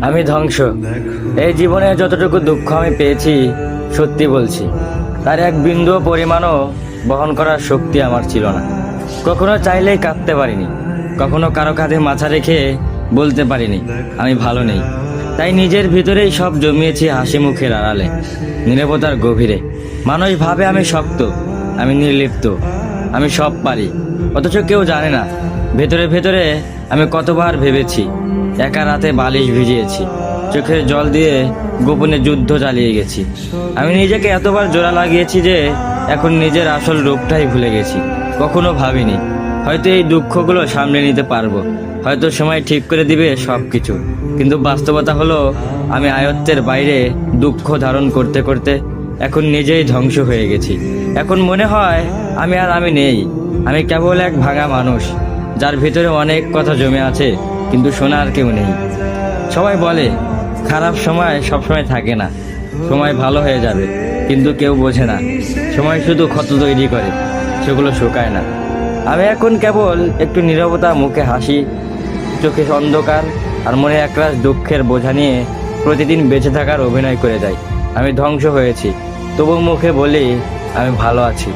আমি ধ্বংস। এই জীবনে যতটুকু দুঃখ আমি পেয়েছি, সত্যি বলছি, তার এক বিন্দু পরিমাণও বহন করার শক্তি আমার ছিল না। কখনো চাইলেই কাঁদতে পারিনি, কখনো কারো কাঁধে মাথা রেখে বলতে পারিনি আমি ভালো নেই। তাই নিজের ভিতরেই সব জমিয়েছি হাসি মুখের আড়ালে, নীরবতার গভীরে। মানুষ ভাবে আমি শক্ত, আমি নির্লিপ্ত, আমি সব পারি, অথচ কেউ জানে না ভেতরে ভেতরে আমি কতবার ভেবেছি। একা রাতে বালিশ ভিজিয়েছি, চোখের জল দিয়ে গোপনে যুদ্ধ চালিয়ে গেছি। আমি নিজেকে এতবার জোড়া লাগিয়েছি যে এখন নিজের আসল রূপটাই ভুলে গেছি। কখনো ভাবিনি হয়তো এই দুঃখগুলো সামনে নিতে পারবো, হয়তো সময় ঠিক করে দিবে সব কিছু। কিন্তু বাস্তবতা হলো আমি আয়ত্তের বাইরে দুঃখ ধারণ করতে করতে এখন নিজেই ধ্বংস হয়ে গেছি। এখন মনে হয় আমি নেই, আমি কেবল এক ভাঙা মানুষ, যার ভিতরে অনেক কথা জমে আছে কিন্তু শোনার কেউ নেই। সবাই বলে খারাপ সময় সবসময় থাকে না, সময় ভালো হয়ে যাবে, কিন্তু কেউ বোঝে না সময় শুধু ক্ষত তৈরি করে, সেগুলো শুকায় না। আমি এখন কেবল একটু নীরবতা, মুখে হাসি, চোখে অন্ধকার আর মনে একরাশ দুঃখের বোঝা নিয়ে প্রতিদিন বেঁচে থাকার অভিনয় করে যাই। আমি ধ্বংস হয়েছি, তবু মুখে বলি আমি ভালো আছি।